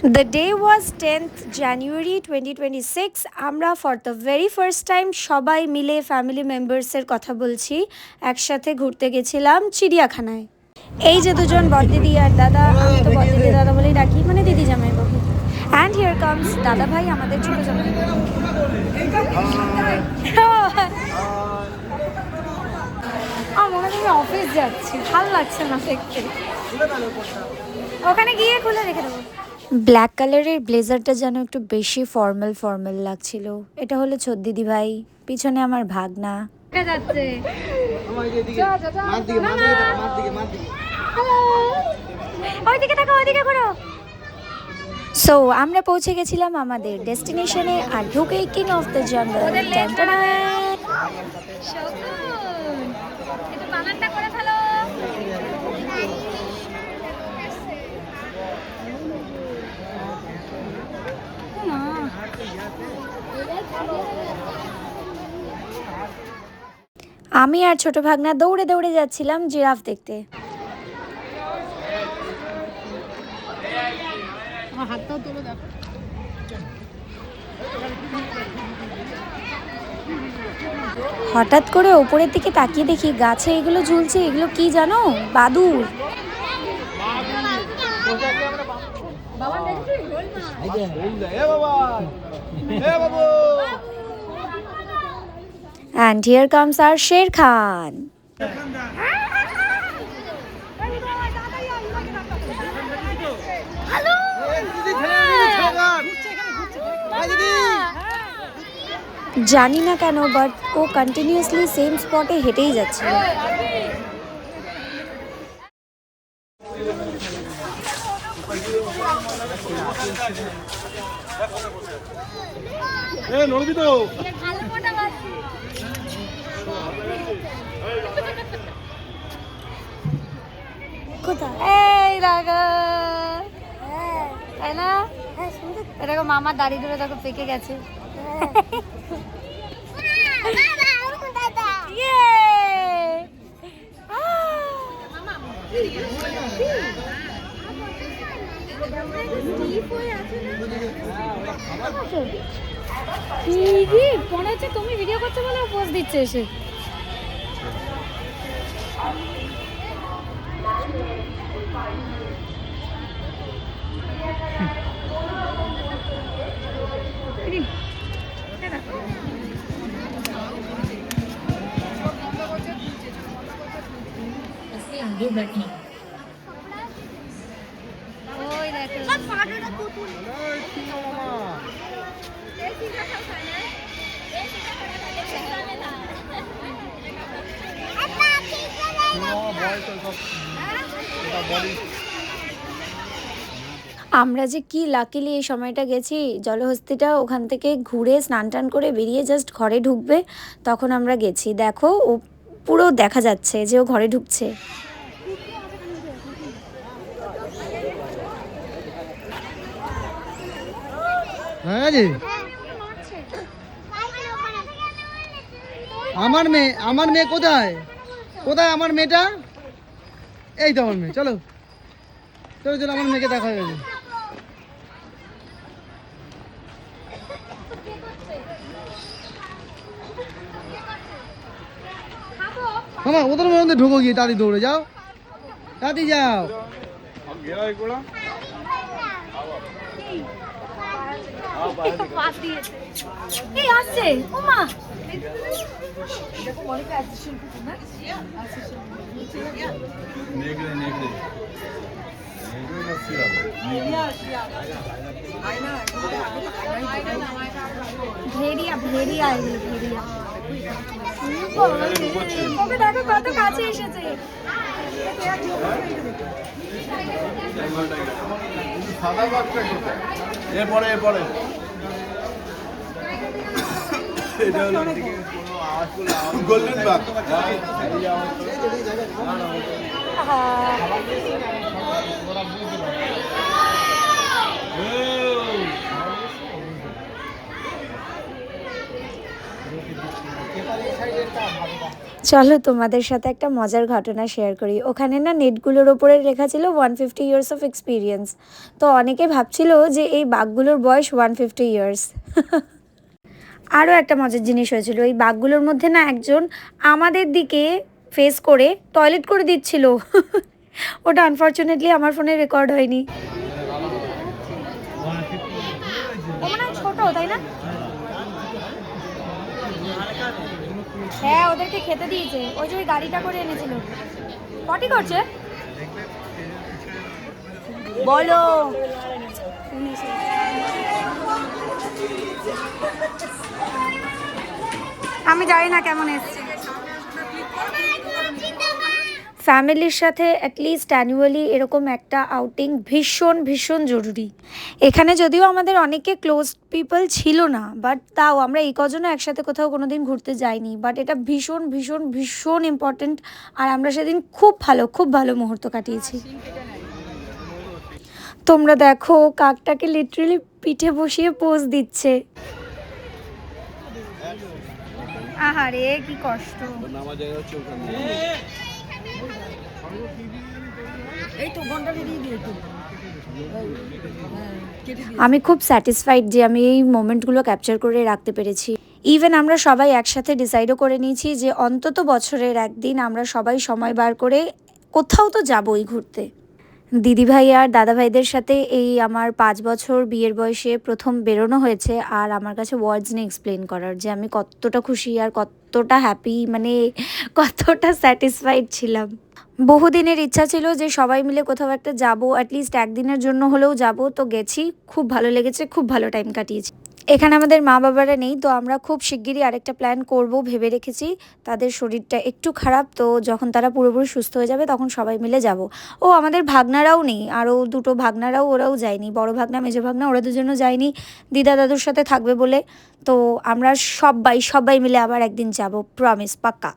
The day was 10th January 2026. আমরা for the very first time সবাই মিলে family মেম্বার্সের কথা বলছি একসাথে ঘুরতে গেছিলাম চিড়িয়াখানায়। এই যে দুজন বড়দিদি আর দাদা, আমি তো বড়দিদি দাদা বলেই ডাকি, মানে দিদি জামাই বাবু। অ্যান্ড হিয়ার কামস দাদা ভাই, আমাদের ছোট জামাই বাবু। মনে হয় আমি অফিস যাচ্ছি, ভাল লাগছে না দেখতে। ওখানে গিয়ে খুলে রেখে দেবো। ব্ল্যাক কালারের ব্লেজারটা যেন একটু বেশি ফর্মাল ফর্মাল লাগছিল। এটা হলো দিদি ভাই, পিছনে আমার ভাগনা যাচ্ছে। সো আমরা পৌঁছে গেছিলাম আমাদের ডেস্টিনেশনে, আর ঢুকেই কিং অফ দ্য জঙ্গল। আমি আর ছোট ভাগনা দৌড়ে দৌড়ে যাচ্ছিলাম জিরাফ দেখতে। হঠাৎ করে ওপরের দিকে তাকিয়ে দেখি গাছে এগুলো ঝুলছে। এগুলো কি জানো? বাদুড়। And here comes our Sher Khan. জানি না কেন, বাট ও কন্টিনিউয়াসলি সেম স্পটে হেঁটেই যাচ্ছে। কোথায়? এই রাগা, তাই না? এরকম মামার দাড়ি ধরে তখন পেকে গেছে। মনে হচ্ছে তুমি ভিডিও করছো বলে পোজ দিচ্ছে এসে। আমরা যে কি লাকিলি এই সময়টা গেছি। জলহস্তিটা ওখান থেকে ঘুরে স্নান টান করে বেরিয়ে জাস্ট ঘরে ঢুকবে, তখন আমরা গেছি। দেখো ও পুরো দেখা যাচ্ছে যে ও ঘরে ঢুকছে। আমার মেয়ে কোথায় কোথায় আমার মেয়েটা? এই তো আমার মেয়ে। চলো চলো চলো, আমার মেয়েকে দেখা হয়ে গেছে। মামা ওদের মধ্যে ঢুকো, গিয়ে তাড়ি দৌড়ে যাও, তাড়ি যাও। ভেড়িয়া ভেড়িয়া ভেড়িয়া, ওকে দেখো কত কাছে এসেছে। এরপরে গোল্ডেন বাগ। চলো তোমাদের সাথে একটা মজার ঘটনা শেয়ার করি। ওখানে না নেটগুলোর ওপরে লেখা ছিল 150 ইয়ার্স অফ এক্সপিরিয়েন্স। তো অনেকে ভাবছিল যে এই বাঘগুলোর বয়স 150 ইয়ার্স। আরও একটা মজার জিনিস হয়েছিল, এই বাঘগুলোর মধ্যে না একজন আমাদের দিকে ফেস করে টয়লেট করে দিচ্ছিল। ওটা আনফর্চুনেটলি আমার ফোনে রেকর্ড হয়নি। ও মনে হয় ছোট, তাই না? হ্যাঁ, ওদেরকে খেতে দিয়েছে, ওই যে ওই গাড়িটা করে এনেছিল। পটি করছে বলো। আমি জানি না কেমন এসছে। ফ্যামিলির সাথে অ্যাটলিস্ট অ্যানুয়ালি এরকম একটা আউটিং ভীষণ ভীষণ জরুরি। এখানে যদিও আমাদের অনেকে ক্লোজ পিপল ছিল না, বাট তাও আমরা এই কজনও একসাথে কোথাও কোনো দিন ঘুরতে যাইনি, বাট এটা ভীষণ ভীষণ ভীষণ ইম্পর্ট্যান্ট। আর আমরা সেদিন খুব ভালো মুহূর্ত কাটিয়েছি। তোমরা দেখো কাকটাকে লিটারালি পিঠে বসিয়ে পোজ দিচ্ছে। আহারে কি কষ্ট। আমি খুব স্যাটিসফাইড যে আমি এই মোমেন্টগুলো ক্যাপচার করে রাখতে পেরেছি। ইভেন আমরা সবাই একসাথে ডিসাইডও করে নিয়েছি যে অন্তত বছরের একদিন আমরা সবাই সময় বার করে কোথাও তো যাবই ঘুরতে। দিদিভাই আর দাদাভাইদের সাথে এই আমার 5 বছর বিয়ের বয়সে প্রথম বেরোনো হয়েছে, আর আমার কাছে ওয়ার্ডস নেই এক্সপ্লেন করার যে আমি কতটা খুশি আর কতটা হ্যাপি, মানে কতটা স্যাটিসফাইড ছিলাম। বহুদিনের ইচ্ছা ছিল যে সবাই মিলে কোথাও একটা যাবো, অ্যাটলিস্ট একদিনের জন্য হলেও যাব। তো গেছি, খুব ভালো লেগেছে, খুব ভালো টাইম কাটিয়েছি। এখানে আমাদের মা বাবারা নেই, তো আমরা খুব শিগগিরই আরেকটা প্ল্যান করব ভেবে রেখেছি। তাদের শরীরটা একটু খারাপ, তো যখন তারা পুরোপুরি সুস্থ হয়ে যাবে তখন সবাই মিলে যাব। ও আমাদের ভাগনারাও নেই, আরও দুটো ভাগনারাও, ওরাও যায়নি। বড় ভাগনা মেজো ভাগনা ওরা দুজনও যায়নি দিদা দাদুর সাথে থাকবে বলে। তো আমরা সবাই মিলে আবার একদিন যাব, প্রমিস, পাক্কা।